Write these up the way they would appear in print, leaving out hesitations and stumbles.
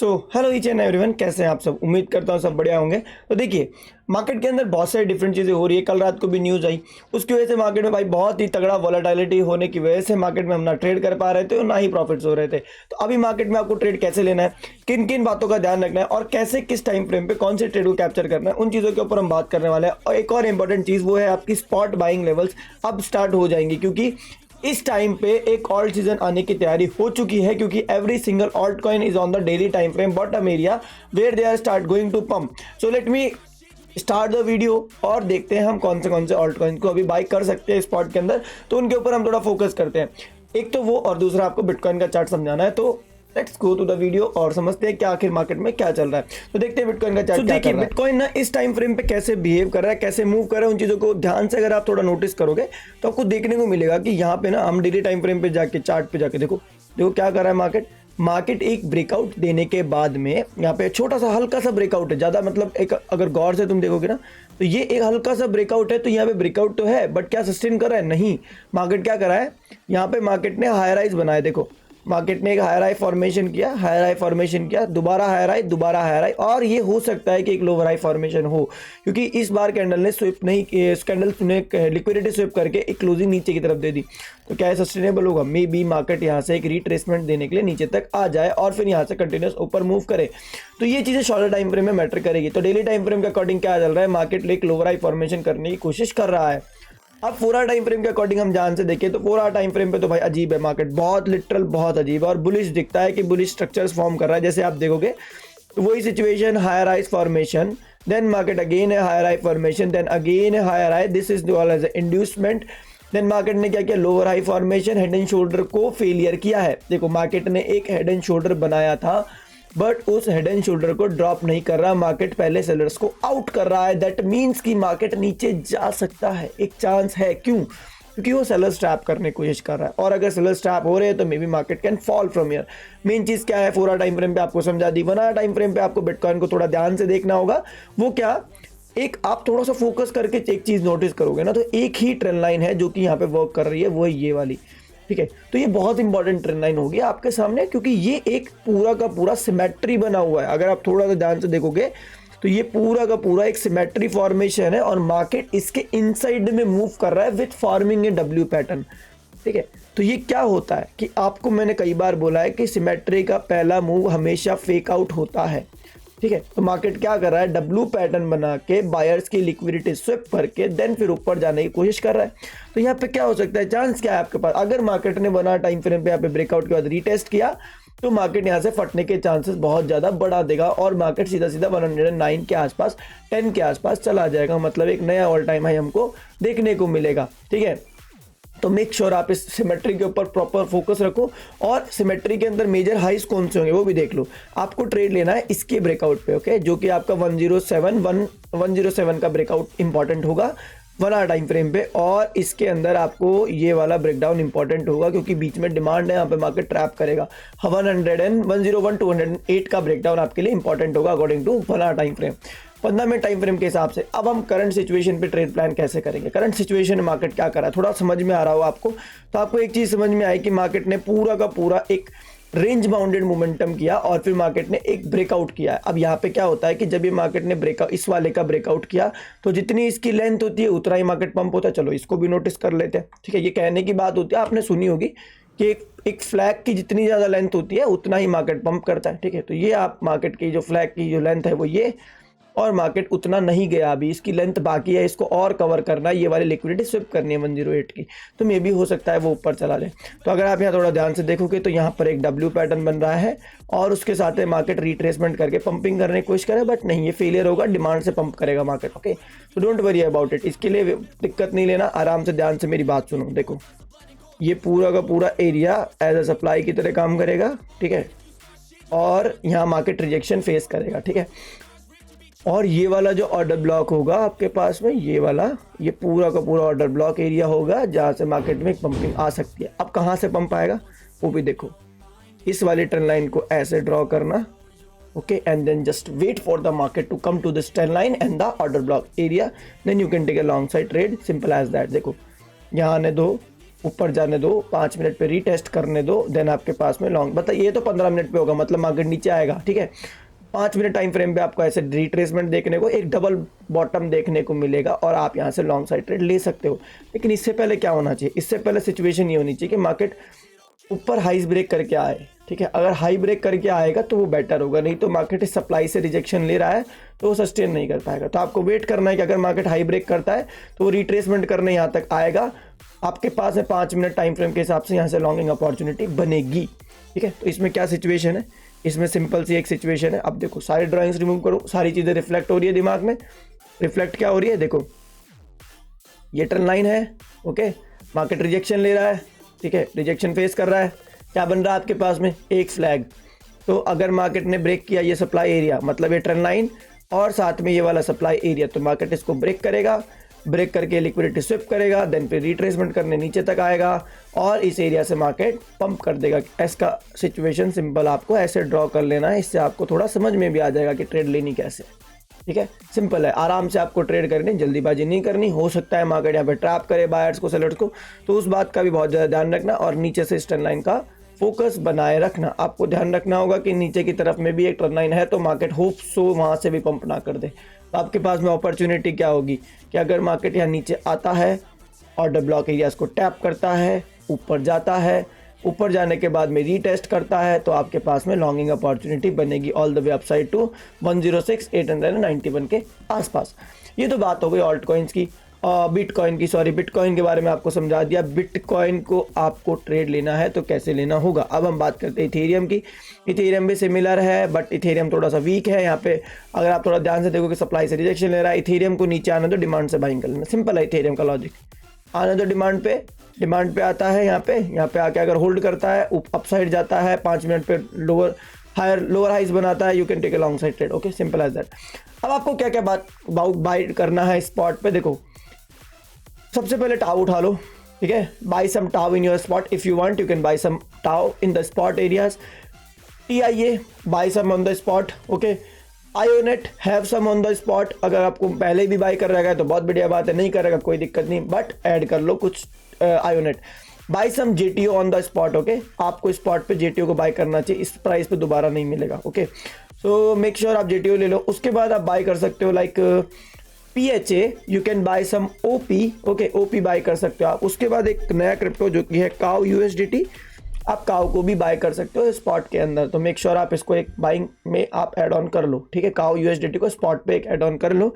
So hello each and everyone, कैसे हैं आप सब। उम्मीद करता हूँ सब बढ़िया होंगे। तो देखिए, मार्केट के अंदर बहुत सारी डिफरेंट चीज़ें हो रही है। कल रात को भी न्यूज़ आई, उसकी वजह से मार्केट में भाई बहुत ही तगड़ा वॉलेटिलिटी होने की वजह से मार्केट में हम ना ट्रेड कर पा रहे थे और ना ही प्रॉफिट्स हो रहे थे। तो अभी मार्केट में आपको ट्रेड कैसे लेना है, किन किन बातों का ध्यान रखना है और कैसे किस टाइम फ्रेम पे कौन से ट्रेड को कैप्चर करना है, उन चीज़ों के ऊपर हम बात करने वाले हैं। और एक और इंपॉर्टेंट चीज़ वो है आपकी स्पॉट बाइंग लेवल्स अब स्टार्ट हो जाएंगी, क्योंकि इस टाइम पे एक ऑल्ट सीजन आने की तैयारी हो चुकी है, क्योंकि every single alt coin is on the daily time frame bottom area where they are start going to pump. So let me start the video और देखते हैं हम कौन से ऑल्ट कॉइन को अभी बाई कर सकते हैं स्पॉट के अंदर। तो उनके ऊपर हम थोड़ा फोकस करते हैं। एक तो वो, और दूसरा आपको बिटकॉइन का चार्ट समझाना है। तो let's go to the video और समझते हैं कि आखिर मार्केट में क्या चल रहा है। तो देखते हैं बिटकॉइन का चार्ट क्या कर रहा है। बिटकॉइन ना इस टाइम फ्रेम पे कैसे बिहेव कर रहा है, कैसे मूव कर रहा है, उन चीज़ों को ध्यान से अगर आप थोड़ा नोटिस करोगे तो आपको देखने को मिलेगा कि यहाँ पे ना हम डेली टाइम फ्रेम पे जाके चार्ट पे जाके देखो क्या कर रहा है मार्केट एक ब्रेकआउट देने के बाद में यहाँ पे छोटा सा हल्का सा ब्रेकआउट है, ज़्यादा मतलब एक अगर गौर से तुम देखोगे ना तो ये एक हल्का सा ब्रेकआउट है। तो यहाँ पे ब्रेकआउट तो है, बट क्या सस्टेन कर रहा है? नहीं। मार्केट क्या कर रहा है, यहाँ पे मार्केट ने हाई राइज बनाया। देखो मार्केट ने एक हाई राई फॉर्मेशन किया, दोबारा हाई राई, और ये हो सकता है कि एक लोअर हाई फॉर्मेशन हो, क्योंकि इस बार कैंडल ने स्विप नहीं, कैंडल ने लिक्विडिटी स्विप करके एक क्लोजिंग नीचे की तरफ दे दी। तो क्या है, सस्टेनेबल होगा? मे बी मार्केट यहाँ से एक रिट्रेसमेंट देने के लिए नीचे तक आ जाए और फिर यहाँ से कंटिन्यूस ऊपर मूव करे। तो ये चीज़ें शॉर्टर टाइम फ्रेम में मैटर करेगी। तो डेली टाइम फ्रेम के अकॉर्डिंग क्या चल रहा है, मार्केट एक लोअर हाई फॉर्मेशन करने की कोशिश कर रहा है। अब पूरा टाइम फ्रेम के अकॉर्डिंग हम जान से देखें तो पूरा टाइम फ्रेम पे तो भाई अजीब है मार्केट, बहुत लिटरल, बहुत अजीब है और बुलिश दिखता है कि बुलिश स्ट्रक्चर्स फॉर्म कर रहा है। जैसे आप देखोगे तो वही situation, higher rise formation, then market again है higher high formation, then again है higher high, this is called as inducement. Then market ने क्या किया, lower high formation, head and shoulder को फेलियर किया है। देखो मार्केट ने एक हेड एंड शोल्डर बनाया था, बट उस हेड एंड शोल्डर को ड्रॉप नहीं कर रहा, मार्केट पहले सेलर्स को आउट कर रहा है। दैट मीन्स कि मार्केट नीचे जा सकता है, एक चांस है। क्यों? क्योंकि वो सेलर्स ट्रैप करने की कोशिश कर रहा है, और अगर सेलर्स ट्रैप हो रहे हैं तो maybe market can fall from here. Main चीज़ क्या है, 4 आवर टाइम फ्रेम पे आपको समझा दी। 1 आवर टाइम फ्रेम पे आपको बिटकॉइन को थोड़ा ध्यान से देखना होगा। वो क्या, एक आप थोड़ा सा फोकस करके एक चीज़ नोटिस करोगे ना, तो एक ही ट्रेंड लाइन है जो कि यहाँ पे वर्क कर रही है, वो है ये वाली। ठीक है, तो ये बहुत इंपॉर्टेंट ट्रेंड लाइन होगी आपके सामने, क्योंकि ये एक पूरा का पूरा सिमेट्री बना हुआ है। अगर आप थोड़ा सा ध्यान से देखोगे तो ये पूरा का पूरा एक सिमेट्री फॉर्मेशन है और मार्केट इसके इनसाइड में मूव कर रहा है with forming A W pattern. ठीक है, तो ये क्या होता है कि आपको मैंने कई बार बोला है कि सिमेट्री का पहला मूव हमेशा फेक आउट होता है। ठीक है, तो मार्केट क्या कर रहा है, डब्ल्यू पैटर्न बना के बायर्स की लिक्विडिटी स्विप करके देन फिर ऊपर जाने की कोशिश कर रहा है। तो यहाँ पे क्या हो सकता है, चांस क्या है आपके पास, अगर मार्केट ने 1 आवर टाइम फ्रेम पे यहाँ पे ब्रेकआउट के बाद रीटेस्ट किया तो मार्केट यहाँ से फटने के चांसेस बहुत ज़्यादा बढ़ा देगा और मार्केट सीधा 109 के आसपास, 10 के आसपास चला जाएगा। मतलब एक नया ऑल टाइम हाई हमको देखने को मिलेगा। ठीक है, तो मेक श्योर आप इस सिमेट्री के ऊपर प्रॉपर फोकस रखो, और सिमेट्री के अंदर मेजर हाइस कौन से होंगे वो भी देख लो। आपको ट्रेड लेना है इसके ब्रेकआउट पे, ओके, जो कि आपका 107 का ब्रेकआउट इंपॉर्टेंट होगा 1 आवर टाइम फ्रेम पे, और इसके अंदर आपको ये वाला ब्रेकडाउन इंपॉर्टेंट होगा क्योंकि बीच में डिमांड है, यहाँ पे मार्केट ट्रैप करेगा। 101 का ब्रेकडाउन आपके लिए इंपॉर्टेंट होगा according to 1 hour time frame, 15 minute time frame के हिसाब से। अब हम करंट सिचुएशन पे ट्रेड प्लान कैसे करेंगे, करंट सिचुएशन में मार्केट क्या कर रहा है, थोड़ा समझ में आ रहा हो आपको, तो आपको एक चीज़ समझ में आई कि मार्केट ने पूरा का पूरा एक रेंज बाउंडेड मोमेंटम किया और फिर मार्केट ने एक ब्रेकआउट किया है। अब यहाँ पे क्या होता है कि जब ये मार्केट ने ब्रेकआउट, इस वाले का ब्रेकआउट किया, तो जितनी इसकी लेंथ होती है उतना ही मार्केट पंप होता है। चलो इसको भी नोटिस कर लेते हैं। ठीक है, ये कहने की बात होती है, आपने सुनी होगी कि एक फ्लैग की जितनी ज़्यादा लेंथ होती है उतना ही मार्केट पंप करता है। ठीक है, तो ये आप मार्केट की जो फ्लैग की जो लेंथ है वो ये, और मार्केट उतना नहीं गया, अभी इसकी लेंथ बाकी है, इसको और कवर करना है, ये वाली लिक्विडिटी स्विप करनी है 108 की, तो मे भी हो सकता है वो ऊपर चला जाए। तो अगर आप यहाँ थोड़ा ध्यान से देखोगे तो यहाँ पर एक डब्ल्यू पैटर्न बन रहा है और उसके साथ में मार्केट रिट्रेसमेंट करके पंपिंग करने की कोशिश करे, बट नहीं, ये फेलियर होगा, डिमांड से पंप करेगा मार्केट। ओके, तो डोंट वरी अबाउट इट, इसके लिए दिक्कत नहीं लेना, आराम से ध्यान से मेरी बात सुनो। देखो ये पूरा का पूरा एरिया एज अ सप्लाई की तरह काम करेगा। ठीक है, और यहाँ मार्केट रिजेक्शन फेस करेगा। ठीक है, और ये वाला जो ऑर्डर ब्लॉक होगा आपके पास में, ये वाला, ये पूरा का पूरा ऑर्डर ब्लॉक एरिया होगा जहाँ से मार्केट में एक पंपिंग आ सकती है। अब कहाँ से पंप आएगा वो भी देखो, इस वाली ट्रेंड लाइन को ऐसे ड्रॉ करना, okay, and then just wait for the market to come to this trend line and the order block area, then you can take a long side trade, simple as that. देखो यहाँ आने दो, ऊपर जाने दो, 5 minute पे retest करने दो, देन आपके पास में लॉन्ग, मतलब ये तो 15 मिनट पे होगा, मतलब मार्केट नीचे आएगा, ठीक है। 5 मिनट टाइम फ्रेम पे आपको ऐसे रिट्रेसमेंट देखने को, एक डबल बॉटम देखने को मिलेगा और आप यहाँ से लॉन्ग साइड ट्रेड ले सकते हो। लेकिन इससे पहले क्या होना चाहिए, इससे पहले सिचुएशन ये होनी चाहिए कि मार्केट ऊपर हाईज ब्रेक करके आए, ठीक है। अगर हाई ब्रेक करके आएगा तो वो बेटर होगा, नहीं तो मार्केट इस सप्लाई से रिजेक्शन ले रहा है तो वो सस्टेन नहीं कर पाएगा। तो आपको वेट करना है कि अगर मार्केट हाई ब्रेक करता है तो वो रिट्रेसमेंट करने यहाँ तक आएगा, आपके पास में 5 मिनट टाइम फ्रेम के हिसाब से यहाँ से लॉन्गिंग अपॉर्चुनिटी बनेगी, ठीक है। तो इसमें क्या सिचुएशन है, इसमें सिंपल सी एक सिचुएशन है। अब देखो सारी ड्राइंग्स रिमूव करो, सारी चीज़ें रिफ्लेक्ट हो रही है दिमाग में। रिफ्लेक्ट क्या हो रही है, देखो ये ट्रेंड लाइन है, ओके, मार्केट रिजेक्शन ले रहा है, ठीक है, रिजेक्शन फेस कर रहा है, क्या बन रहा है आपके पास में, एक फ्लैग। तो अगर मार्केट ने ब्रेक किया ये सप्लाई एरिया, मतलब ये ट्रेंड लाइन और साथ में ये वाला सप्लाई एरिया, तो मार्केट इसको ब्रेक करेगा, ब्रेक करके लिक्विडिटी स्विप करेगा, देन फिर रिट्रेसमेंट करने नीचे तक आएगा और इस एरिया से मार्केट पंप कर देगा। इसका सिचुएशन सिंपल आपको ऐसे ड्रॉ कर लेना है, इससे आपको थोड़ा समझ में भी आ जाएगा कि ट्रेड लेनी कैसे, ठीक है। सिंपल है, आराम से आपको ट्रेड करनी, जल्दीबाजी नहीं करनी। हो सकता है मार्केट यहाँ पे ट्रैप करे बायर्स को, सेलर्स को, तो उस बात का भी बहुत ज़्यादा ध्यान रखना और नीचे से इस ट्रेंड लाइन का फोकस बनाए रखना। आपको ध्यान रखना होगा कि नीचे की तरफ में भी एक ट्रेंड लाइन है तो मार्केट होप सो वहाँ से भी पंप ना कर दे। तो आपके पास में अपॉर्चुनिटी क्या होगी कि अगर मार्केट यहाँ नीचे आता है, ऑर्डर ब्लॉक एरियाज को टैप करता है, ऊपर जाता है, ऊपर जाने के बाद में रीटेस्ट करता है, तो आपके पास में लॉन्गिंग अपॉर्चुनिटी बनेगी all the way upside to 106,891 के आसपास। ये तो बात हो गई ऑल्ट कॉइन्स की, बिटकॉइन की, सॉरी बिटकॉइन के बारे में आपको समझा दिया। बिटकॉइन को आपको ट्रेड लेना है तो कैसे लेना होगा। अब हम बात करते हैं इथेरियम की। इथेरियम भी सिमिलर है बट इथेरियम थोड़ा सा वीक है। यहाँ पे अगर आप थोड़ा ध्यान से देखोगे सप्लाई से रिजेक्शन ले रहा है, इथेरियम को नीचे आने दो, डिमांड से बाइंग कर लेना। सिंपल है इथेरियम का लॉजिक, आने दो डिमांड पे, डिमांड पे आता है, यहाँ पे आके अगर होल्ड करता है, अपसाइड जाता है, 5 मिनट पे लोअर हाइज बनाता है, you can take a long side trade, okay, simple as that. अब आपको क्या क्या बाय करना है स्पॉट पे, देखो सबसे पहले टाउ उठा लो, ठीक है, buy some TAO in your spot, if you want you can buy some TAO in the spot areas. TIA buy some on the spot, okay. Ionet have some on the spot, अगर आपको पहले भी bye कर रहेगा तो बहुत बढ़िया बात है, नहीं करेगा कोई दिक्कत नहीं, बट ऐड कर लो कुछ ionet. Buy some JTO on the spot, okay, आपको स्पॉट पे JTO को बाय करना चाहिए, इस प्राइस पे दोबारा नहीं मिलेगा, ओके। सो मेक श्योर आप JTO ले लो। उसके बाद आप बाय कर सकते हो like PHA, you can buy some OP, okay, OP buy कर सकते हो आप। उसके बाद एक नया क्रिप्टो जो कि है काउ USDT, आप काउ को भी बाय कर सकते हो स्पॉट के अंदर, तो मेक श्योर आप इसको एक बाइंग में आप ऐड ऑन कर लो, ठीक है, काउ USDT को स्पॉट पे एक ऐड ऑन कर लो।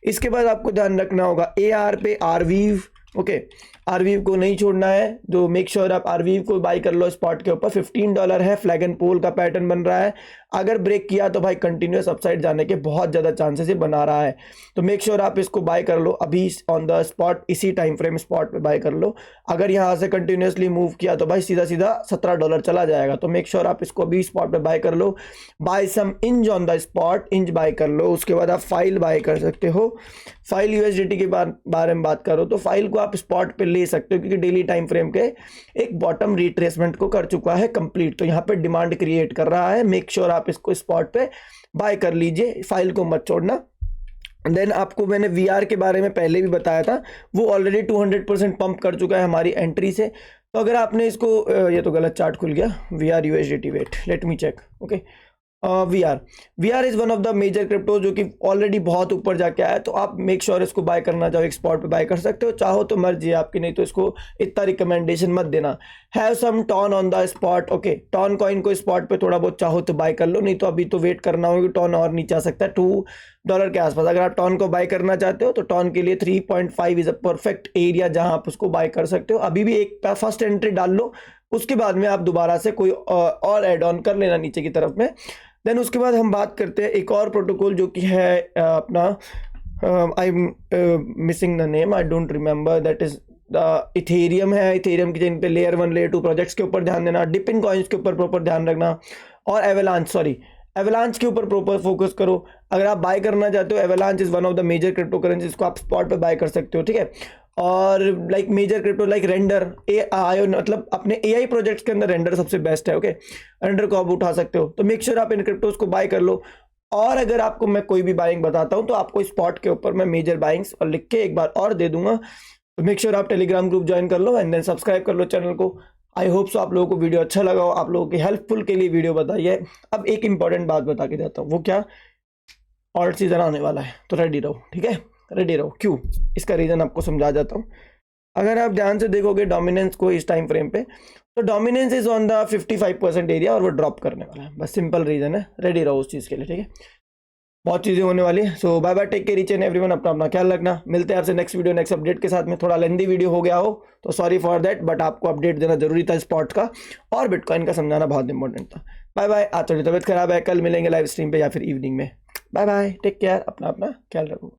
इसके बाद आपको ध्यान रखना होगा AR पे आरवीव, ओके, आरवीव को नहीं छोड़ना है, तो मेक श्योर आप आरवीव को बाय कर लो स्पॉट के ऊपर। $15 है, फ्लैग एंड पोल का पैटर्न बन रहा है, अगर ब्रेक किया तो भाई कंटिन्यूस अपसाइड जाने के बहुत ज़्यादा चांसेस बना रहा है, तो मेक श्योर आप इसको बाय कर लो अभी ऑन द स्पॉट, इसी टाइम फ्रेम स्पॉट पे बाय कर लो। अगर यहाँ से कंटिन्यूसली मूव किया तो भाई सीधा सीधा $17 चला जाएगा, तो मेक श्योर आप इसको अभी स्पॉट पे बाय कर लो। बाय सम इंज ऑन द स्पॉट, इंज बाय कर लो। उसके बाद आप फाइल बाय कर सकते हो। फाइल USDT के बारे में बात करो तो फाइल को आप स्पॉट पे ले सकते हो क्योंकि डेली टाइम फ्रेम के एक बॉटम रिट्रेसमेंट को कर चुका है कंप्लीट, तो यहाँ पे डिमांड क्रिएट कर रहा है। मेक श्योर आप इसको स्पॉट पे बाय कर लीजिए, फाइल को मत छोड़ना। देन आपको मैंने VR के बारे में पहले भी बताया था, वो ऑलरेडी 200% पंप कर चुका है हमारी एंट्री से। तो अगर आपने इसको ये तो गलत चार्ट खुल गया, VR USDT, wait let me check, okay. VR is one of the major crypto जो कि ऑलरेडी बहुत ऊपर जाके आया, तो आप मेक श्योर इसको बाय करना चाहो एक स्पॉट पे बाय कर सकते हो, चाहो तो मर्जी है आपकी, नहीं तो इसको इतना रिकमेंडेशन मत देना। Have some TON on the spot, okay, TON coin को स्पॉट पे थोड़ा बहुत चाहो तो बाय कर लो, नहीं तो अभी तो वेट करना होगा, टॉन और नीचे आ सकता है $2 के आसपास। अगर आप टॉन को बाय करना चाहते हो तो टॉन के लिए 3.5 इज अ परफेक्ट एरिया जहां आप उसको बाय कर सकते हो। अभी भी एक फर्स्ट एंट्री डाल लो, उसके बाद में आप दोबारा से कोई और एड ऑन कर लेना नीचे की तरफ में। देन उसके बाद हम बात करते हैं एक और प्रोटोकॉल जो कि है अपना, I am missing the name, I don't remember, that is the Ethereum है। इथेरियम की जिन पे लेयर 1 लेयर 2 प्रोजेक्ट्स के ऊपर ध्यान देना, डिपिन कॉइन्स के ऊपर प्रॉपर ध्यान रखना, और एवलांच के ऊपर प्रॉपर फोकस करो। अगर आप बाय करना चाहते हो, avalanche is one of the major crypto currency, इसको आप स्पॉट पे बाय कर सकते हो, ठीक है। और like major crypto like render, मतलब अपने AI प्रोजेक्ट्स के अंदर रेंडर सबसे बेस्ट है, ओके, रेंडर को आप उठा सकते हो। तो मेक श्योर आप इन क्रिप्टोज को बाय कर लो। और अगर आपको मैं कोई भी बाइंग बताता हूं तो आपको स्पॉट के ऊपर मैं मेजर बाइंग्स और लिख के एक बार और दे दूंगा, तो मेक श्योर आप टेलीग्राम ग्रुप ज्वाइन कर लो एंड देन सब्सक्राइब कर लो चैनल को। आई होप सो आप लोगों को वीडियो अच्छा लगा हो, आप लोगों की हेल्पफुल के लिए वीडियो बताई है। अब एक इंपॉर्टेंट बात बता के जाता हूँ, वो क्या, ऑल्ट सीजन आने वाला है तो रेडी रहो, ठीक है, रेडी रहो। क्यों, इसका रीज़न आपको समझा जाता हूँ। अगर आप ध्यान से देखोगे डोमिनेंस को इस टाइम फ्रेम पे, तो dominance is on the 55% area और वो ड्रॉप करने वाला है, बस सिंपल रीज़न है, रेडी रहो उस चीज़ के लिए, ठीक है। बहुत चीज़ें होने वाली है। So bye bye, take care each and everyone, अपना अपना ख्याल रखना। मिलते हैं आपसे नेक्स्ट वीडियो नेक्स्ट अपडेट के साथ में। थोड़ा लेंदी वीडियो हो गया हो तो सॉरी फॉर दैट, बट आपको अपडेट देना जरूरी था स्पॉट का और बिटकॉइन का समझाना बहुत इंपॉर्टेंट था। बाय बाय, आज थोड़ी तबीयत खराब है, कल मिलेंगे लाइव स्ट्रीम पे या फिर इवनिंग में। बाय बाय, टेक केयर, अपना अपना ख्याल रखो।